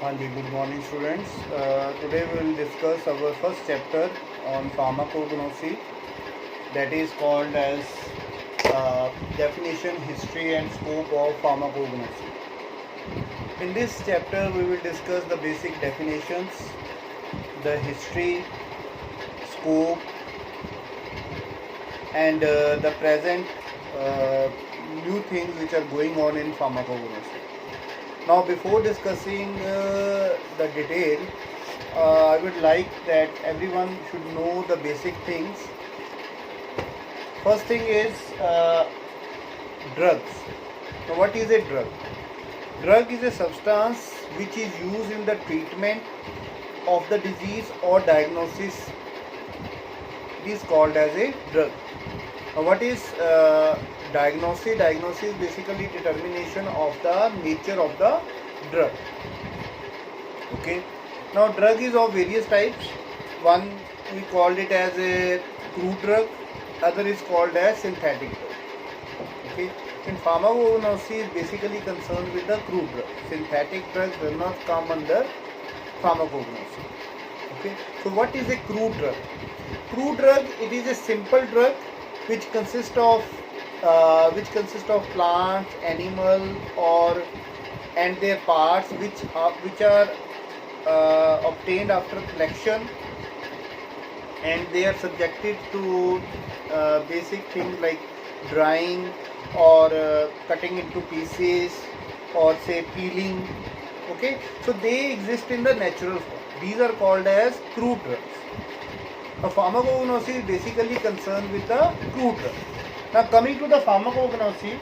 Hanji, good morning students. Today we will discuss our first chapter on pharmacognosy, that is called as definition, history and scope of pharmacognosy. In this chapter we will discuss the basic definitions, the history, scope and the present new things which are going on in pharmacognosy. Now, before discussing the detail, I would like that everyone should know the basic things. First thing is drugs. Now, what is a drug? Drug is a substance which is used in the treatment of the disease or diagnosis. It is called as a drug. Now, what is diagnosis? Diagnosis is basically determination of the nature of the drug. Okay. Now, drug is of various types. One we called it as a crude drug. Other is called as synthetic drug. Okay. In pharmacognosy is basically concerned with the crude drug. Synthetic drugs will not come under pharmacognosy. Okay. So, what is a crude drug? Crude drug, it is a simple drug which consists of plants, animal, or and their parts which are obtained after collection, and they are subjected to basic things like drying or cutting into pieces or say peeling. Okay, so they exist in the natural form. These are called as crude drugs. Now, pharmacognosy is basically concerned with the crude drug. Now, coming to the pharmacognosy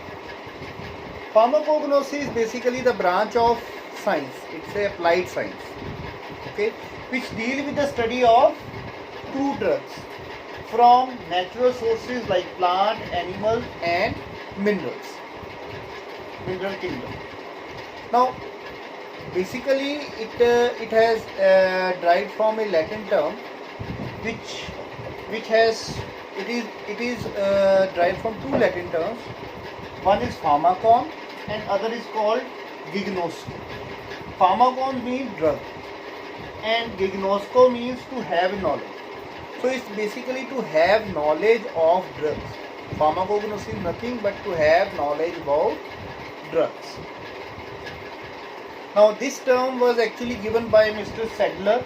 is basically the branch of science. It's a applied science, okay, which deal with the study of crude drugs from natural sources like plant, animals, and minerals. Mineral kingdom. Now, basically, it has derived from a Latin term, which has it is derived from two Latin terms. One is pharmakon and other is called gignosco. Pharmakon means drug and gignosco means to have knowledge. So it's basically to have knowledge of drugs. Pharmacognosy is nothing but to have knowledge about drugs. Now, this term was actually given by Mr. Sadler.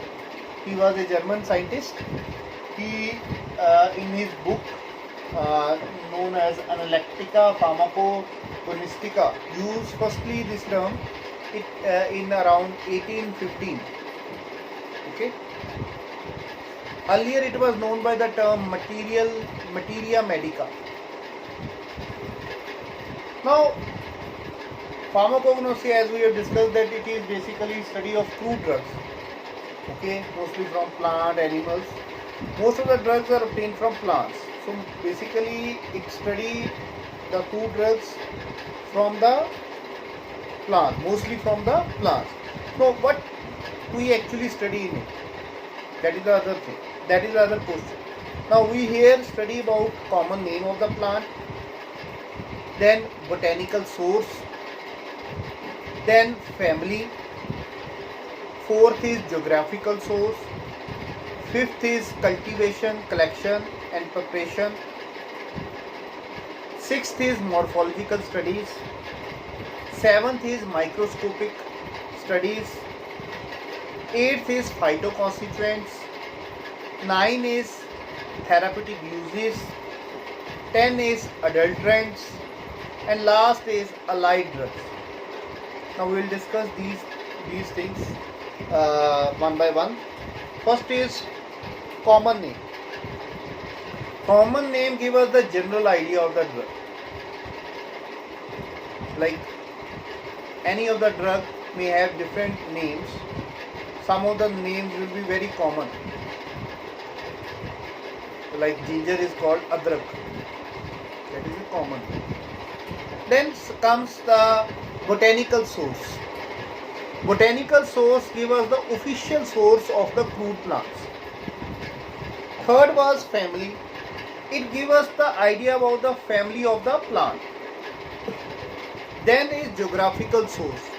He was a German scientist. He, in his book known as Analectica Pharmacogonistica, used firstly this term in around 1815. Okay. Earlier it was known by the term materia medica. Now, pharmacognosy, as we have discussed, that it is basically study of crude drugs. Okay, mostly from plant, animals. Most of the drugs are obtained from plants. So basically it study the crude drugs from the plant, mostly from the plants. So what we actually study in it? That is the other thing. That is the other question. Now we here study about common name of the plant, then botanical source, then family, fourth is geographical source, fifth is cultivation, collection and preparation, sixth is morphological studies, seventh is microscopic studies, eighth is phytoconstituents, 9 is therapeutic uses, 10 is adulterants, and last is allied drugs. Now we will discuss these things one by one. First is common name. Common name gives us the general idea of the drug. Like any of the drug may have different names. Some of the names will be very common. Like ginger is called adrak. That is a common name. Then comes the botanical source. Botanical source gives us the official source of the crude plants. Third was family. It gives us the idea about the family of the plant. Then is geographical source.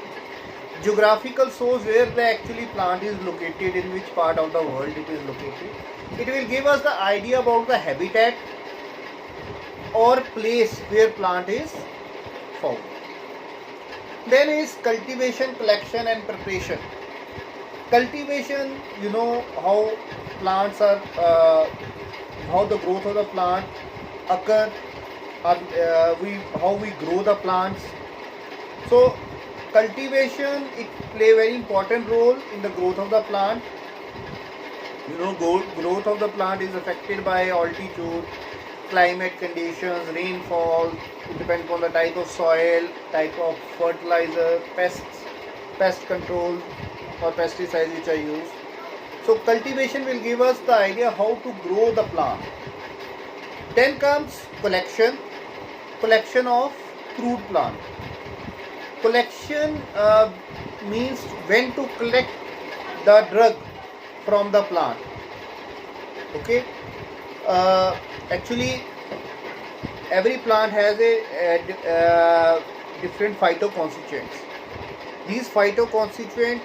Geographical shows where the actually plant is located, in which part of the world it is located. It will give us the idea about the habitat or place where plant is found. Then is cultivation, collection and preparation. Cultivation, you know how plants are, how the growth of the plant occur, or how we grow the plants. So cultivation, it play a very important role in the growth of the plant. You know, growth of the plant is affected by altitude, climate conditions, rainfall. It depends on the type of soil, type of fertilizer, pest control or pesticides which are used. So cultivation will give us the idea how to grow the plant. Then comes collection of fruit plant. Collection means when to collect the drug from the plant. Okay. Actually, every plant has a different phytoconstituents. These phytoconstituent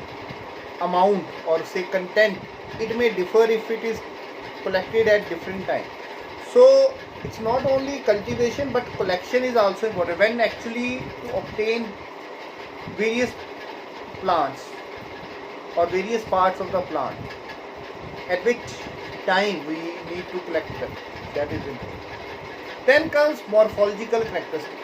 amount or say content, it may differ if it is collected at different time. So it's not only cultivation but collection is also important. When actually to obtain various plants or various parts of the plant, at which time we need to collect them, that is important. Then comes morphological characteristics.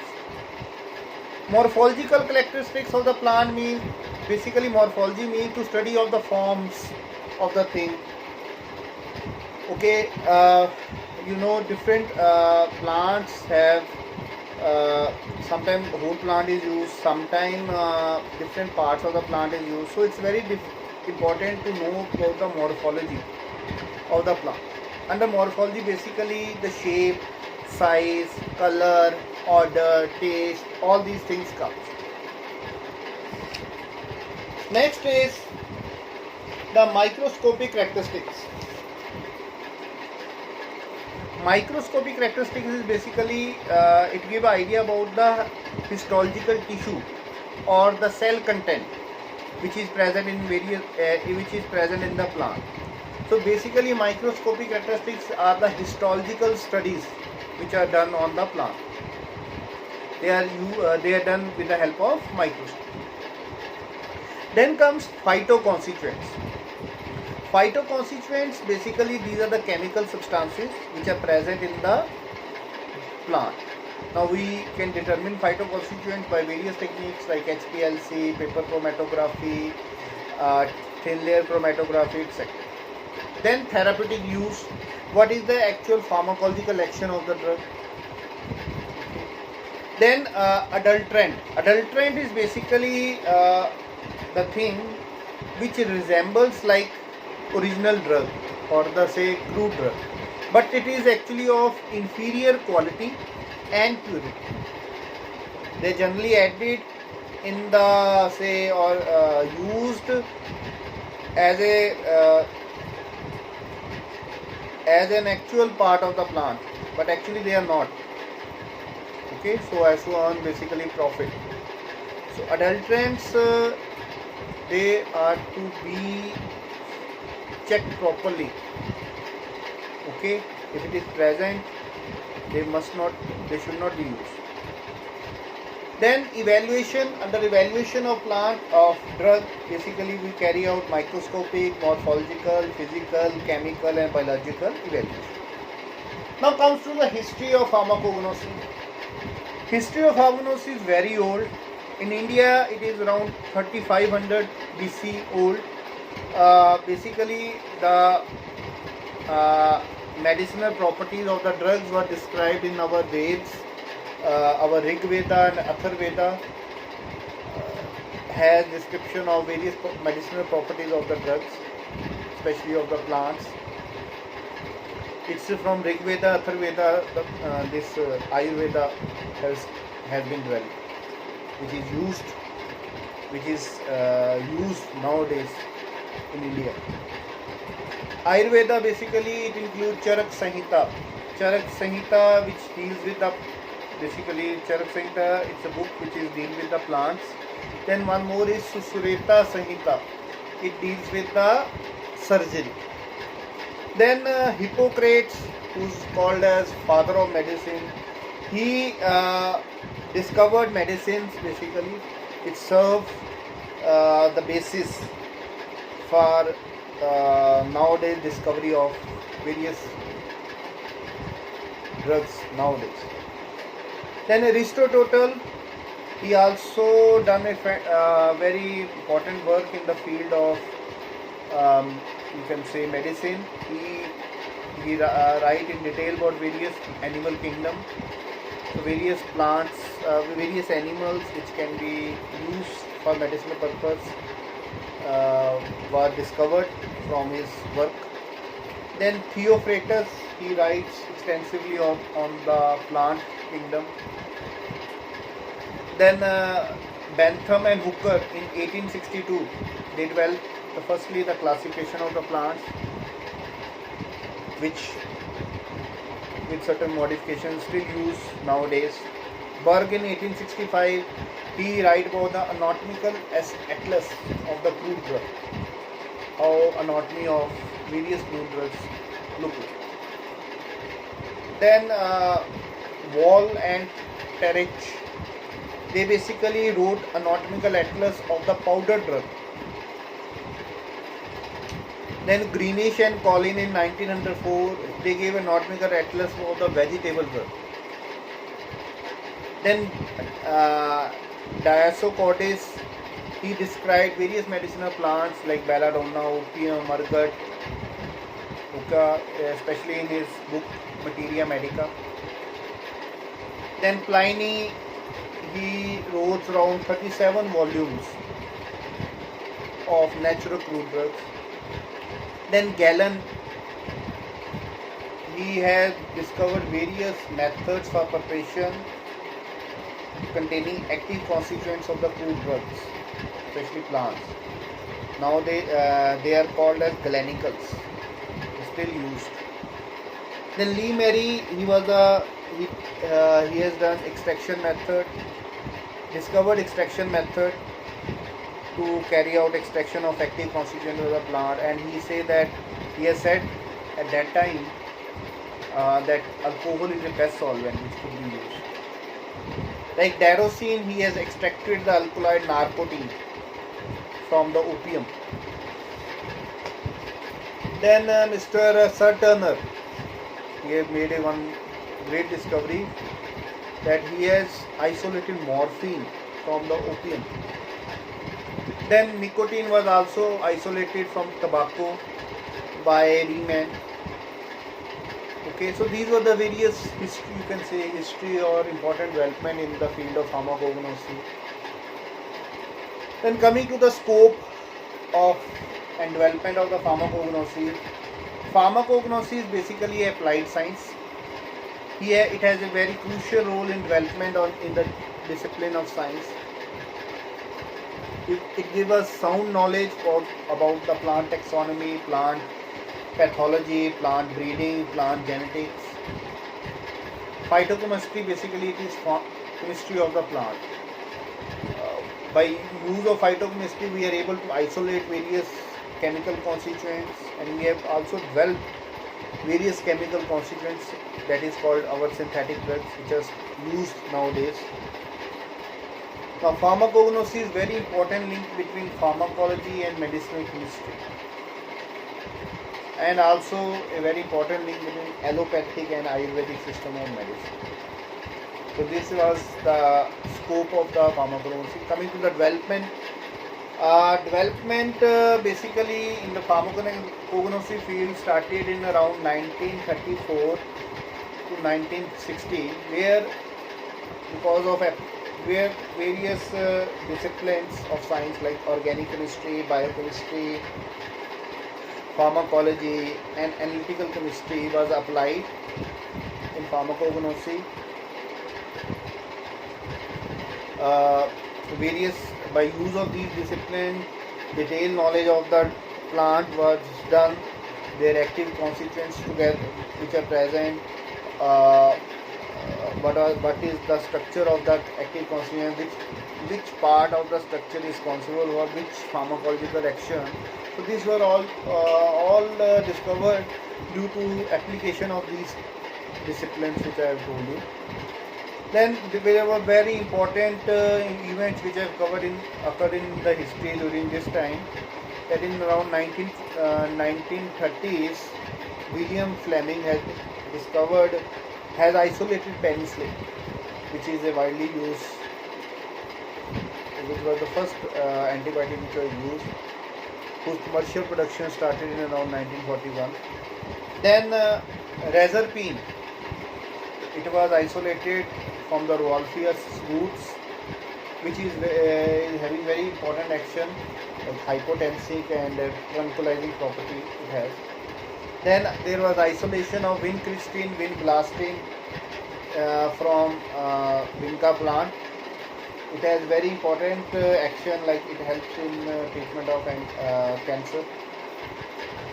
Morphological characteristics of the plant means, basically morphology means to study of the forms of the thing. Okay, you know, different plants have, sometimes whole plant is used, sometimes different parts of the plant is used. So it's very important to know about the morphology of the plant. Under morphology, basically the shape, size, color, order, taste, all these things come. Next is the microscopic characteristics. Microscopic characteristics is basically it gives idea about the histological tissue or the cell content which is present in various which is present in the plant. So basically microscopic characteristics are the histological studies which are done on the plant. They are done with the help of microscope. Then comes phytoconstituents. Phytoconstituents, basically these are the chemical substances which are present in the plant. Now we can determine phytoconstituents by various techniques like HPLC, paper chromatography, thin layer chromatography, etc. Then therapeutic use. What is the actual pharmacological action of the drug? Then adulterant. Adulterant is basically the thing which resembles like original drug or the say crude drug, but it is actually of inferior quality and purity. They generally added in the say or used as a as an actual part of the plant, but actually they are not. Okay, so as to earn basically profit. So adulterants, they are to be checked properly. Okay, if it is present, they should not be used. Then evaluation. Under evaluation of plant of drug, basically we carry out microscopic, morphological, physical, chemical and biological evaluation. Now comes to the history of pharmacognosy. History of pharmacognosy is very old. In India, it is around 3500 BC old. Basically, the medicinal properties of the drugs were described in our Veds. Our Rig Veda and Athar Veda has description of various medicinal properties of the drugs, especially of the plants. It's from Rig Veda, Athar Veda, this Ayurveda has been developed, which is used nowadays in India. Ayurveda, basically it includes Charak Samhita, which deals with the basically Charak Samhita. It's a book which is deal with the plants. Then one more is Susureta Samhita. It deals with the surgery. Then Hippocrates, who's called as father of medicine, he discovered medicines basically. It served the basis for nowadays discovery of various drugs nowadays. Then Aristotle, he also done a very important work in the field of you can say medicine. He write in detail about various animal kingdom, so various plants, various animals which can be used for medicinal purpose were discovered from his work. Then Theophrastus, he writes extensively on the plant kingdom. Then Bentham and Hooker in 1862, they developed firstly the classification of the plants, which with certain modifications still used nowadays. Berg in 1865, he write about the anatomical atlas of the crude drug, how anatomy of various crude drugs look like. Then Wall and Terech, they basically wrote anatomical atlas of the powder drug. Then Greenish and Collin in 1904, they gave an anatomical atlas of the vegetable drug. Then Dioscorides, he described various medicinal plants like belladonna, opium, margut, hookah, especially in his book Materia Medica. Then Pliny, he wrote around 37 volumes of natural crude drugs. Then Galen, he has discovered various methods for preparation containing active constituents of the crude drugs, especially plants. Now they are called as galenicals, still used. Then Lee Mary, he has done extraction method, discovered extraction method to carry out extraction of active constituent of the plant, and he has said at that time that alcohol is the best solvent which could be used. Like Darosin, he has extracted the alkaloid narcotine from the opium. Then Mr. Sir Turner, he has made one great discovery that he has isolated morphine from the opium. Then nicotine was also isolated from tobacco by Riemann. Okay, so these were the various history or important development in the field of pharmacognosy. Then coming to the scope of and development of the pharmacognosy. Pharmacognosy is basically applied science. Here it has a very crucial role in development in the discipline of science. It gives us sound knowledge about the plant taxonomy, plant pathology, plant breeding, plant genetics. Phytochemistry, basically it is chemistry of the plant. By use of phytochemistry, we are able to isolate various chemical constituents, and we have also developed various chemical constituents, that is called our synthetic drugs, which are used nowadays. Now, pharmacognosy is very important link between pharmacology and medicinal chemistry, and also a very important link between allopathic and Ayurvedic system of medicine. So this was the scope of the pharmacognosy. Coming to the development, basically in the pharmacognosy field started in around 1934 to 1960, where various disciplines of science like organic chemistry, biochemistry, pharmacology and analytical chemistry was applied in pharmacognosy. By use of these disciplines, detailed knowledge of the plant was done, their active constituents together which are present, what is the structure of that active constituent, which part of the structure is responsible for which pharmacological action. So these were all discovered due to application of these disciplines which I have told you. Then there were very important events which have occurred in the history during this time. That in around 1930s, William Fleming has isolated penicillin, which is a widely used, which was the first antibiotic which was used, whose commercial production started in around 1941. Then Razorpine, it was isolated from the Rolfius roots, which is having very important action like hypotensic and tranquilizing property it has. Then there was isolation of vincristine, vinblastine from vinca plant. It has very important action, like it helps in treatment of cancer.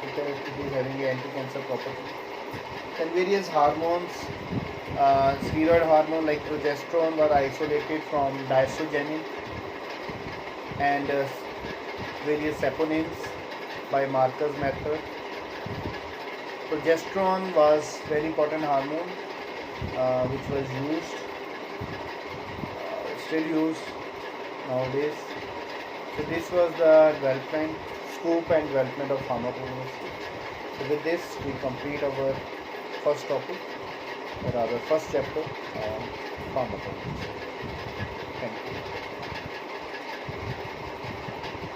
It is having an anti-cancer property. Then various hormones, steroid hormone like progesterone were isolated from diazoxanine, and various saponins by Marcus method. Progesterone was very important hormone which was used, still used nowadays. So this was the development, scope and development of pharmacology. So with this we complete our first topic, or rather first chapter on pharmacology. Thank you.